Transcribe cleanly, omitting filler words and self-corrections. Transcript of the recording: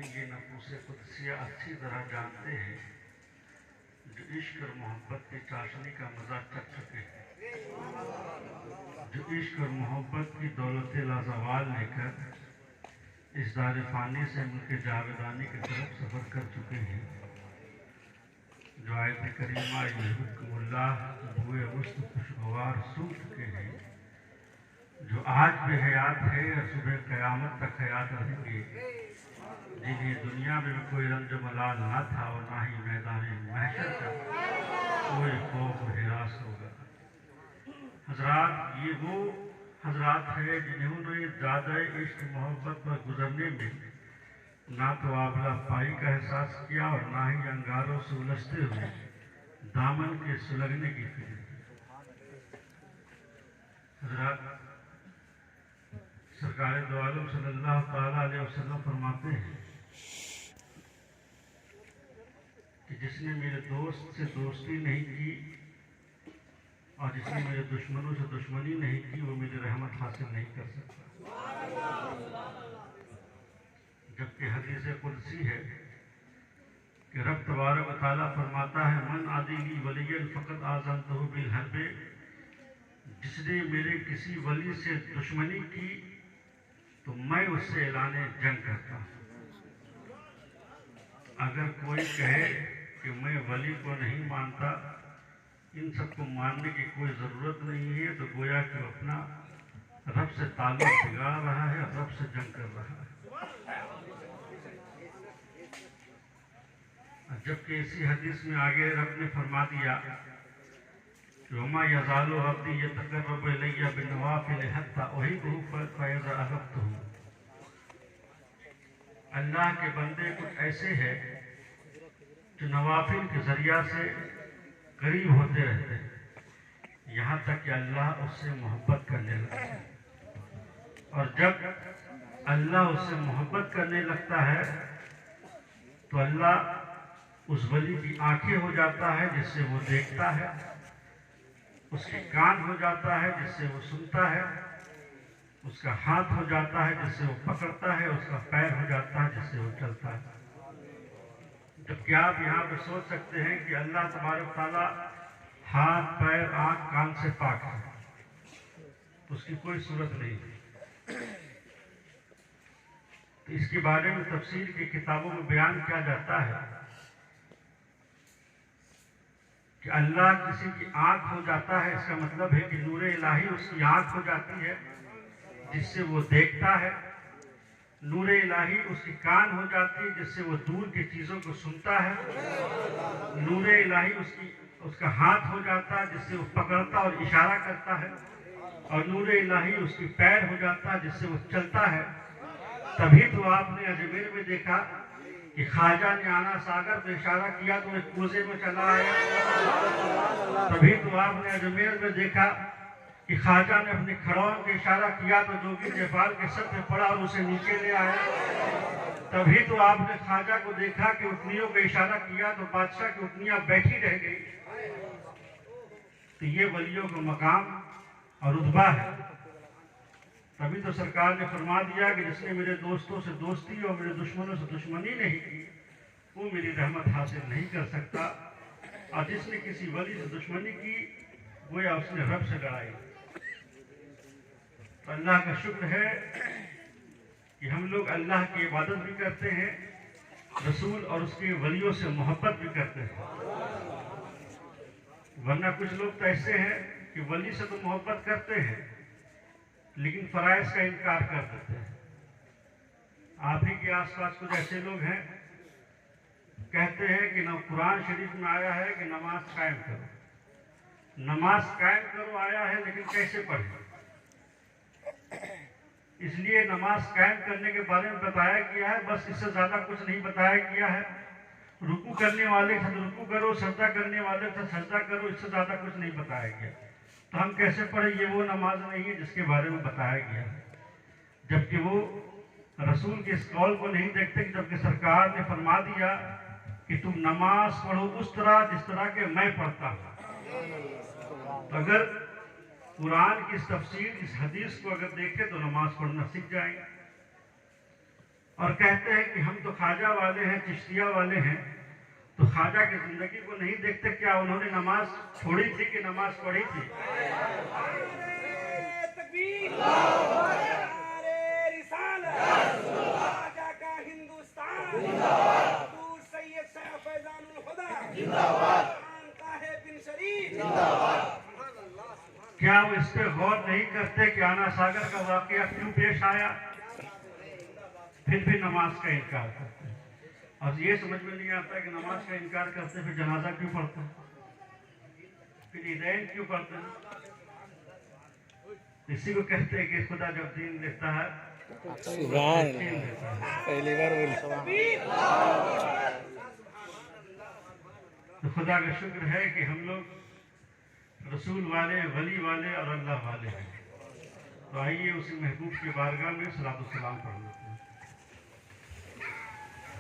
لیکن یہ نفوس قدسیہ اچھی طرح جانتے ہیں جو عشق اور محبت کی چاشنی کا مزہ چکھ چکے ہیں، جو عشق اور محبت کی دولت لازوال لے کر اس دار فانی سے ملک جاویدانی کی طرف سفر کر چکے ہیں، جو آیت کریمہ یحبکم اللہ بوئے وسط خوشگوار سو چکے ہیں، جو آج بھی حیات ہے اور صبح قیامت تک حیات رہیں گے، جنہیں دنیا میں کوئی رنج و ملال نہ تھا اور نہ ہی میدان محشر کا کوئی خوف و ہراس ہوگا۔ حضرات، یہ وہ حضرات ہیں جنہوں نے زیادہ عشق محبت پر گزرنے میں نہ تو آبلہ پائی کا احساس کیا اور نہ ہی انگاروں سے الجھتے ہوئے دامن کے سلگنے کی فکر کی۔ حضرات، سرکار دو عالم صلی اللہ تعالیٰ علیہ وسلم فرماتے ہیں کہ جس نے میرے دوست سے دوستی نہیں کی اور جس نے میرے دشمنوں سے دشمنی نہیں کی وہ میری رحمت حاصل نہیں کر سکتا۔ جبکہ حدیث قدسی ہے کہ رب تبارک و تعالیٰ فرماتا ہے من عادی لی ولی فقط آذنتہ بالحرب، جس نے میرے کسی ولی سے دشمنی کی تو میں اس سے اعلان جنگ کرتا ہوں۔ اگر کوئی کہے کہ میں ولی کو نہیں مانتا، ان سب کو ماننے کی کوئی ضرورت نہیں ہے، تو گویا کہ وہ اپنا رب سے تعلق بگاڑ رہا ہے اور رب سے جنگ کر رہا ہے۔ جبکہ اسی حدیث میں آگے رب نے فرما دیا کہ وَمَا يَزَالُ عَبْدِي يَتَقَرَّبُ إِلَيَّ بِالنَّوَافِلِ حَتَّى أُحِبَّهُ فَإِذَا أَحْبَبْتُهُ۔ اللہ کے بندے کچھ ایسے ہیں جو نوافل کے ذریعہ سے قریب ہوتے رہتے ہیں یہاں تک کہ اللہ اس سے محبت کرنے لگتا ہے، اور جب اللہ اس سے محبت کرنے لگتا ہے تو اللہ اس ولی کی آنکھیں ہو جاتا ہے جس سے وہ دیکھتا ہے، اس کے کان ہو جاتا ہے جس سے وہ سنتا ہے، اس کا ہاتھ ہو جاتا ہے جس سے وہ پکڑتا ہے، اس کا پیر ہو جاتا ہے جس سے وہ چلتا ہے۔ جبکہ آپ یہاں پہ سوچ سکتے ہیں کہ اللہ تبارک تعالیٰ ہاتھ، پیر، آنکھ، کان سے پاک ہے، اس کی کوئی صورت نہیں ہے۔ تو اس کے بارے میں تفسیر کی کتابوں میں بیان کیا جاتا ہے کہ اللہ کسی کی آنکھ ہو جاتا ہے، اس کا مطلب ہے کہ نور الہی اس کی آنکھ ہو جاتی ہے جس سے وہ دیکھتا ہے، نور الہی اس کی کان ہو جاتی ہے جس سے وہ دور کی چیزوں کو سنتا ہے، نور الہی اس کا ہاتھ ہو جاتا ہے جس سے وہ پکڑتا اور اشارہ کرتا ہے، اور نور الہی اس کی پیر ہو جاتا ہے جس سے وہ چلتا ہے۔ تبھی تو آپ نے اجمیر میں دیکھا کہ خواجہ نے آنا ساگر پہ اشارہ کیا تو ایک کوزے میں چلا آیا۔ تبھی تو آپ نے اجمیر میں دیکھا کہ خواجہ نے اپنے کھڑون کے اشارہ کیا تو جوگی جیفال کے سر پہ پڑا اور اسے نیچے لے آیا۔ تبھی تو آپ نے خواجہ کو دیکھا کہ اٹھنیوں کا اشارہ کیا تو بادشاہ کی اٹھنیاں بیٹھی رہ گئی۔ تو یہ ولیوں کا مقام اور رتبہ ہے۔ تبھی تو سرکار نے فرما دیا کہ جس نے میرے دوستوں سے دوستی اور میرے دشمنوں سے دشمنی نہیں کی وہ میری رحمت حاصل نہیں کر سکتا، اور جس نے کسی ولی سے دشمنی کی گویا اس نے رب سے لڑائی۔ تو اللہ کا شکر ہے کہ ہم لوگ اللہ کی عبادت بھی کرتے ہیں، رسول اور اس کے ولیوں سے محبت بھی کرتے ہیں، ورنہ کچھ لوگ تو ایسے ہیں کہ ولی سے تو محبت کرتے ہیں لیکن فرائض کا انکار کر دیتے ہیں۔ آپ ہی کے آس پاس کچھ ایسے لوگ ہیں کہتے ہیں کہ قرآن شریف میں آیا ہے کہ نماز قائم کرو، نماز قائم کرو آیا ہے لیکن کیسے پڑھیں؟ اس لیے نماز قائم کرنے کے بارے میں بتایا گیا ہے، بس اس سے زیادہ کچھ نہیں بتایا گیا ہے۔ رکوع کرنے والے کے ساتھ رکوع کرو، سجدہ کرنے والے کے ساتھ سجدہ کرو، اس سے زیادہ کچھ نہیں بتایا گیا۔ تو ہم کیسے پڑھیں؟ یہ وہ نماز نہیں ہے جس کے بارے میں بتایا گیا ہے، جبکہ وہ رسول کے اس قول کو نہیں دیکھتے، جبکہ سرکار نے فرما دیا کہ تم نماز پڑھو اس طرح جس طرح کہ میں پڑھتا ہوں۔ تو اگر قرآن کی اس تفسیر، اس حدیث کو اگر دیکھیں تو نماز پڑھنا سیکھ جائیں گے۔ اور کہتے ہیں کہ ہم تو خواجہ والے ہیں، چشتیہ والے ہیں، تو خواجہ کی زندگی کو نہیں دیکھتے، کیا انہوں نے نماز چھوڑی تھی کہ نماز پڑھی تھی؟ کیا وہ اس پہ غور نہیں کرتے کہ آنا ساگر کا واقعہ کیوں پیش آیا؟ پھر بھی نماز کا انکار کرتے ہیں، اور یہ سمجھ میں نہیں آتا کہ نماز کا انکار کرتے پھر جنازہ کیوں پڑھتے ہیں، پھر عیدین کیوں پڑھتے ہیں؟ اسی کو کہتے ہیں کہ خدا جب دین دیتا ہے پہلی بار بولی تو خدا کا شکر ہے کہ ہم لوگ رسول والے، ولی والے اور اللہ والے ہیں۔ تو آئیے اسی محبوب کی بارگاہ میں صلاۃ و سلام پڑھ لیتے ہیں۔